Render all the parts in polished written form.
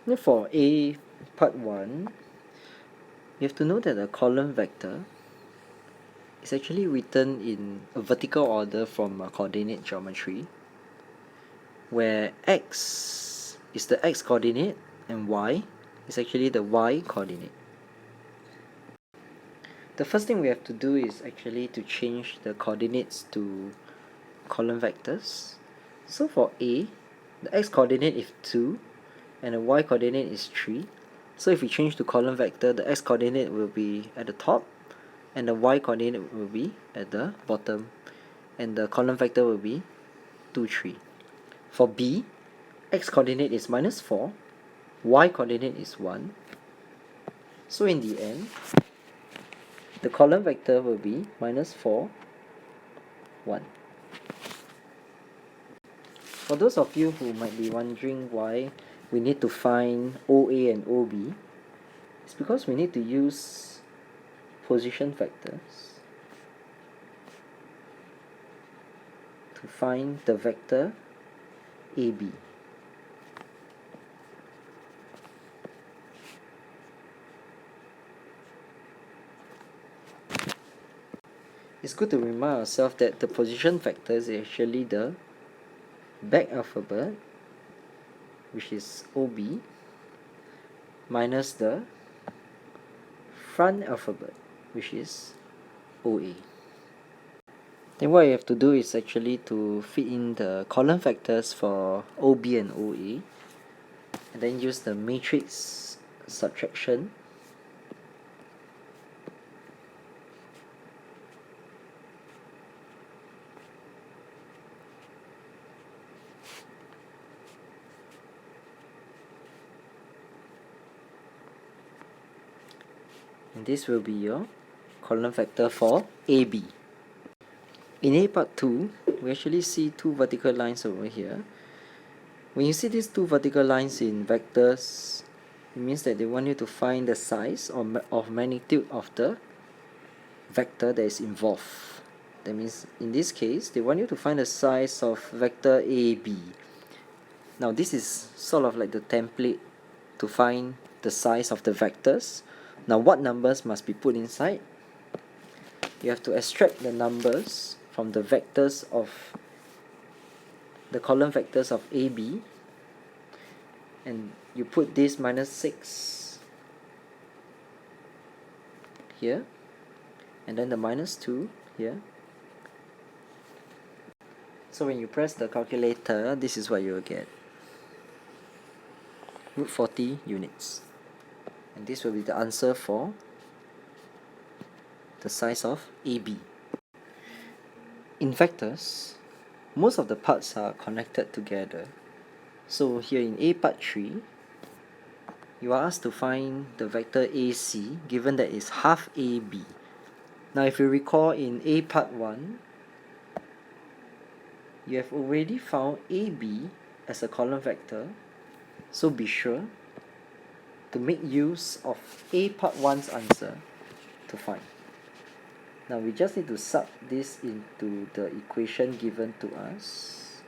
Now for A part 1, you have to know that the column vector is actually written in a vertical order from a coordinate geometry, where x is the x coordinate and y is actually the y coordinate. The first thing we have to do is actually to change the coordinates to column vectors. So for A, the x coordinate is 2 and the y coordinate is 3. So if we change to column vector, the x coordinate will be at the top and the y coordinate will be at the bottom, and the column vector will be 2, 3. For B, x coordinate is -4, y coordinate is 1. So in the end, the column vector will be -4, 1. For those of you who might be wondering why we need to find OA and OB, it's because we need to use position vectors to find the vector AB. It's good to remind ourselves that the position vector is actually the back alphabet, which is OB, minus the front alphabet, which is OA. Then what you have to do is actually to fit in the column vectors for OB and OA, and then use the matrix subtraction and this will be your column vector for AB. In A part 2, we actually see two vertical lines over here. When you see these two vertical lines in vectors, it means that they want you to find the size of magnitude of the vector that is involved. That means in this case, they want you to find the size of vector AB. Now this is sort of like the template to find the size of the vectors. Now what numbers must be put inside? You have to extract the numbers from the vectors of the column vectors of AB, and you put this -6 here, and then the -2 here. So when you press the calculator, this is what you will get: root 40 units. And this will be the answer for the size of AB. In vectors, most of the parts are connected together. So here in A part 3, you are asked to find the vector AC given that it's half AB. Now if you recall in A part 1, you have already found AB as a column vector, so be sure to make use of A part 1's answer to find. Now we just need to sub this into the equation given to us,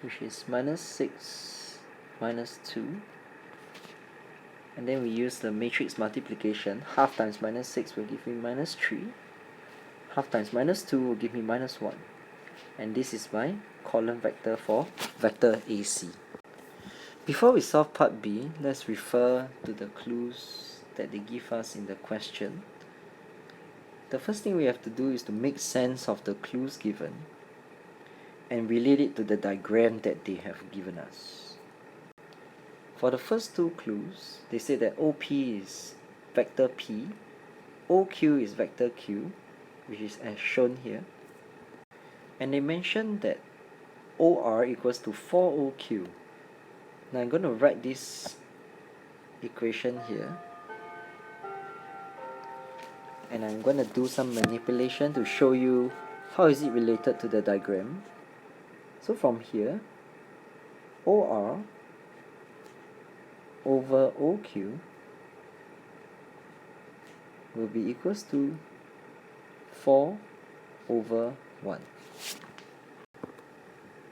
which is -6 minus 2, and then we use the matrix multiplication. Half times -6 will give me -3, half times -2 will give me -1, and this is my column vector for vector AC. Before we solve part B, let's refer to the clues that they give us in the question. The first thing we have to do is to make sense of the clues given and relate it to the diagram that they have given us. For the first two clues, they say that OP is vector P, OQ is vector Q, which is as shown here, and they mention that OR equals to 4OQ. Now I'm going to write this equation here, and I'm going to do some manipulation to show you how is it related to the diagram. So from here, OR over OQ will be equals to 4 over 1.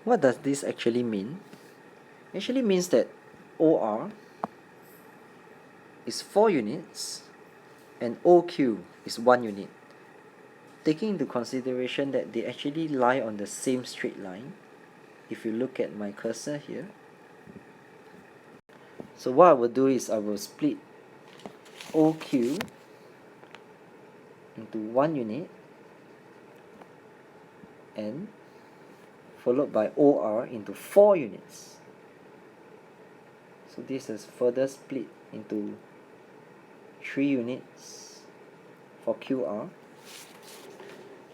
What does this actually mean? actually means that OR is 4 units and OQ is 1 unit. Taking into consideration that they actually lie on the same straight line, if you look at my cursor here, so what I will do is I will split OQ into 1 unit and followed by OR into 4 units. So this is further split into 3 units for QR,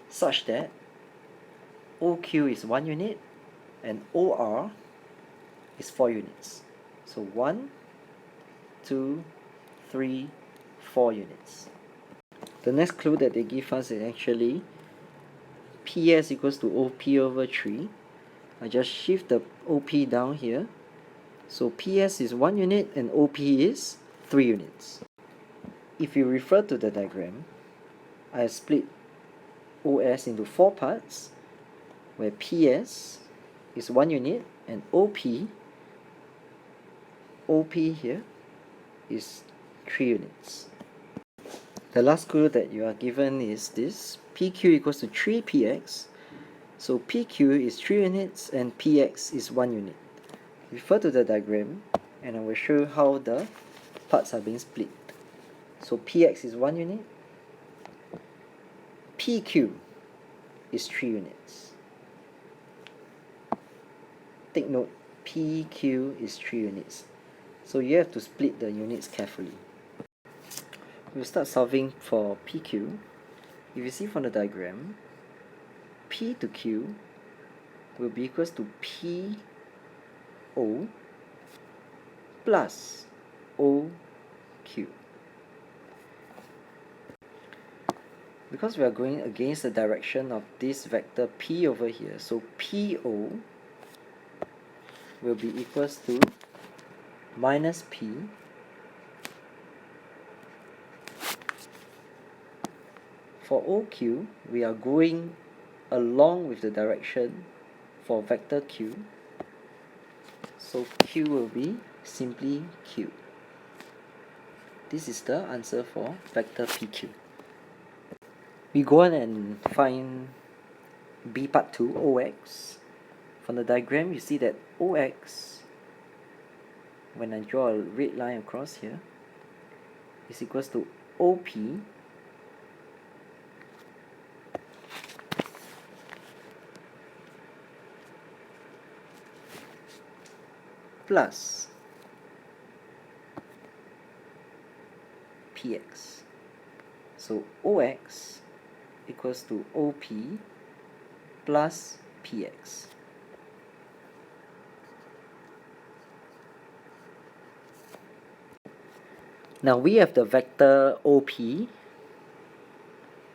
such that OQ is 1 unit and OR is 4 units. So 1, 2, 3, 4 units. The next clue that they give us is actually PS equals to OP over 3. I just shift the OP down here. So PS is 1 unit and OP is 3 units. If you refer to the diagram, I have split OS into 4 parts, where PS is 1 unit and OP here is 3 units. The last clue that you are given is this: PQ equals to 3PX. So PQ is 3 units and PX is 1 unit. Refer to the diagram and I will show you how the parts are being split. So PX is 1 unit, PQ is 3 units. Take note, PQ is 3 units. So you have to split the units carefully. We'll start solving for PQ. If you see from the diagram, P to Q will be equals to PO plus OQ. Because we are going against the direction of this vector P over here, so PO will be equals to minus P for OQ. We are going along with the direction for vector Q, so Q will be simply Q. This is the answer for vector PQ. We go on and find B part 2, OX. From the diagram you see that OX, when I draw a red line across here, is equals to OP plus PX. So OX equals to OP plus PX. Now we have the vector OP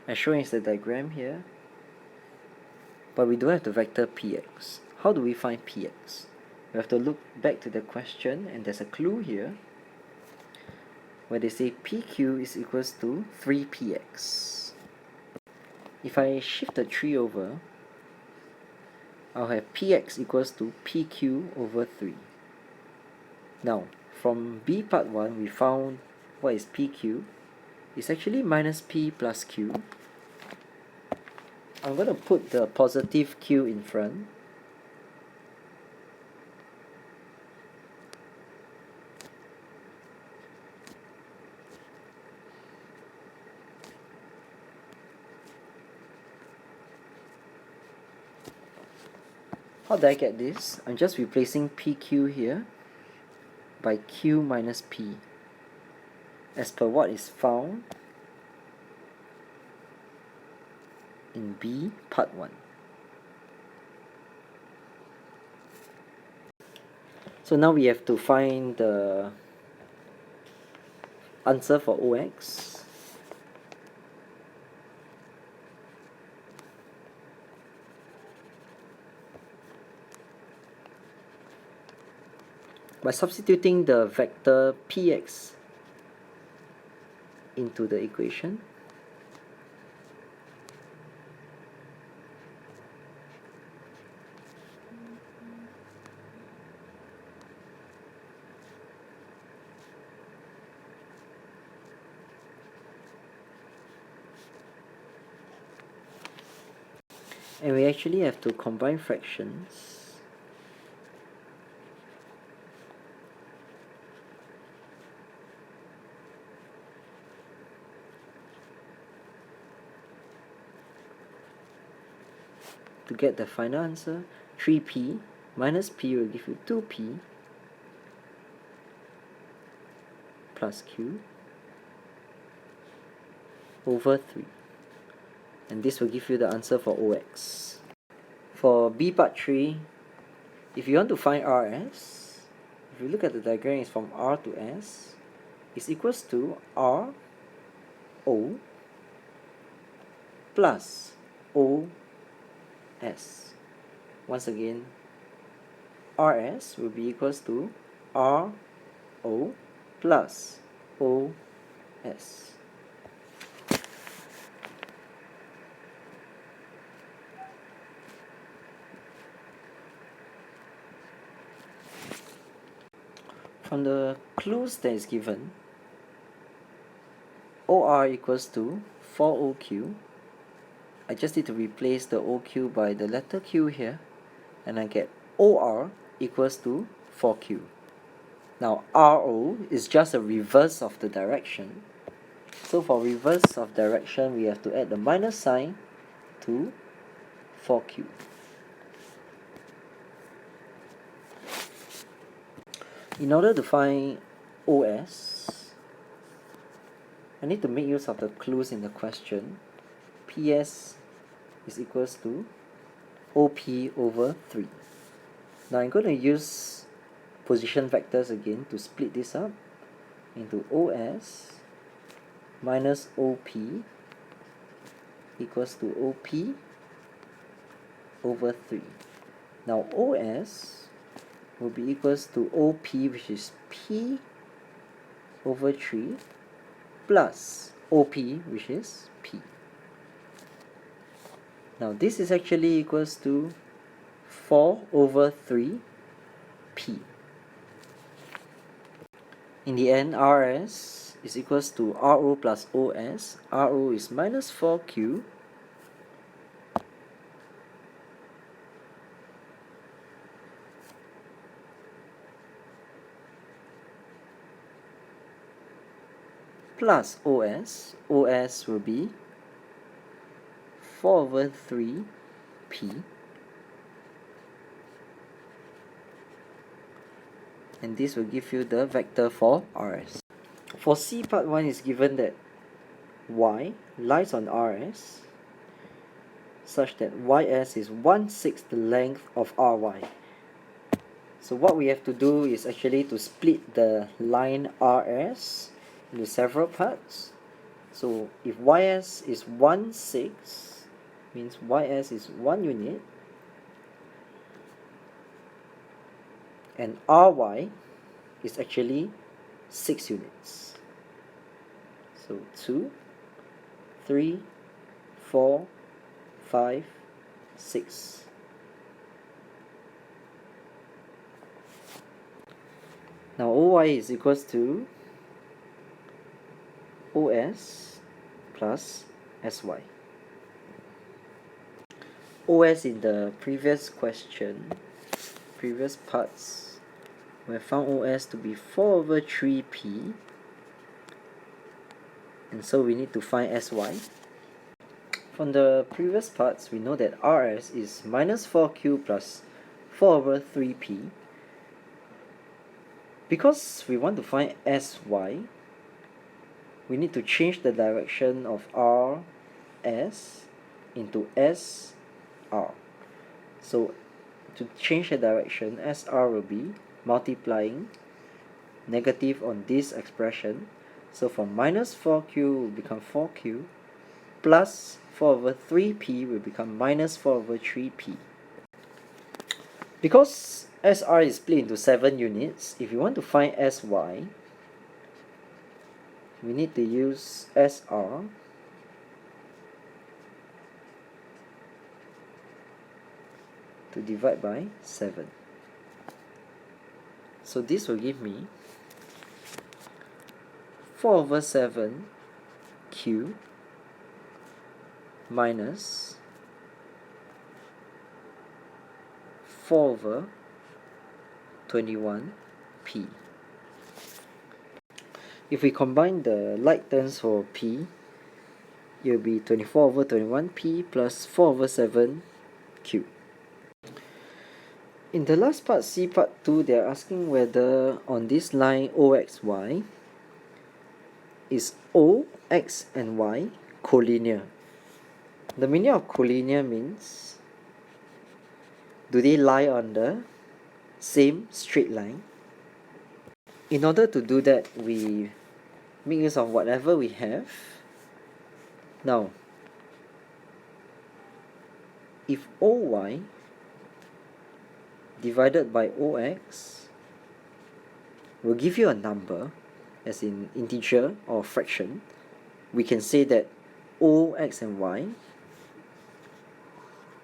as shown in the diagram here, but we don't have the vector PX. How do we find PX? We have to look back to the question, and there's a clue here where they say PQ is equals to 3PX. If I shift the 3 over, I'll have PX equals to PQ over 3. Now, from B part 1, we found what is PQ. It's actually minus P plus Q. I'm going to put the positive Q in front. How did I get this? I'm just replacing PQ here by Q minus P, as per what is found in B part 1. So now we have to find the answer for OX. By substituting the vector PX into the equation, And we actually have to combine fractions. To get the final answer, 3p minus p will give you 2p plus q over 3. And this will give you the answer for OX. For B part 3, if you want to find RS, if you look at the diagram, it's from R to S, is equals to R O plus O S. Once again, RS will be equals to R O plus O S. From the clues that is given, OR equals to 4OQ. I just need to replace the OQ by the letter Q here, and I get OR equals to 4Q. Now RO is just a reverse of the direction. So for reverse of direction, we have to add the minus sign to 4Q. In order to find OS, I need to make use of the clues in the question. PS is equals to OP over 3. Now I'm going to use position vectors again to split this up into OS minus OP equals to OP over 3. Now OS will be equals to OP, which is P over 3, plus OP, which is P. Now this is actually equals to 4 over 3 P. In the end, RS is equals to RO plus OS. RO is minus 4Q plus OS. OS will be 4 over 3 P. And this will give you the vector for RS. For C part 1 is given that Y lies on RS such that YS is 1/6 the length of RY. So what we have to do is actually to split the line RS into several parts. So if YS is 1/6, means YS is 1 unit, and RY is actually 6 units. So 2, 3, 4, 5, 6. Now OY is equals to OS plus SY. OS in the previous question, previous parts, we have found OS to be 4 over 3P, and so we need to find SY. From the previous parts, we know that RS is minus 4Q plus 4 over 3P. Because we want to find SY, we need to change the direction of RS into SR. So to change the direction, SR will be multiplying negative on this expression. So from minus 4Q will become 4Q, plus 4 over 3P will become minus 4 over 3P. Because SR is split into 7 units, if you want to find SY, we need to use SR to divide by 7. So this will give me 4 over 7 Q minus 4 over 21p. If we combine the like terms for p, it will be 24 over 21p plus 4 over 7q. In the last part, C part 2, they are asking whether on this line OXY is O, X and Y collinear. The meaning of collinear means, do they lie on the same straight line? In order to do that, we make use of whatever we have. Now, if OY divided by OX will give you a number, as in integer or fraction, we can say that O, X and Y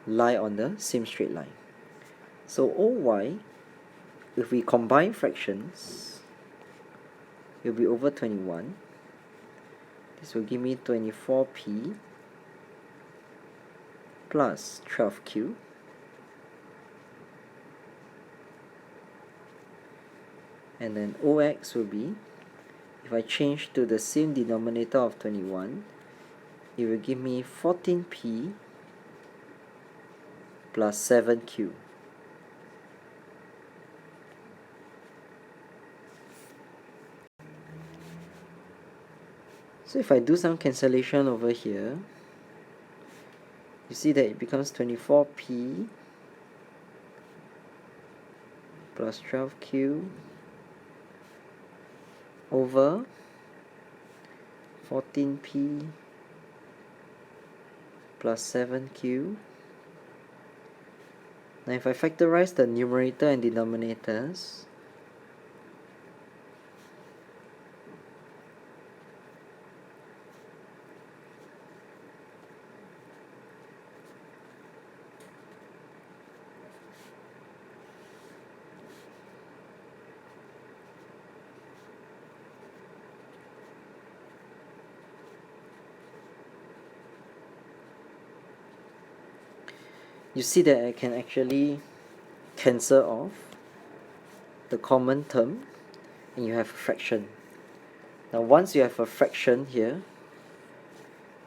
lie on the same straight line. So OY, if we combine fractions, it will be over 21. This will give me 24p plus 12q. And then OX will be, if I change to the same denominator of 21, it will give me 14p plus 7q. So if I do some cancellation over here, you see that it becomes 24p plus 12q over 14p plus 7q. Now if I factorize the numerator and denominators, you see that I can actually cancel off the common term and you have a fraction. Now once you have a fraction here,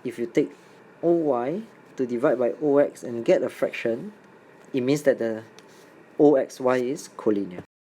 if you take OY to divide by OX and get a fraction, it means that the OXY is collinear.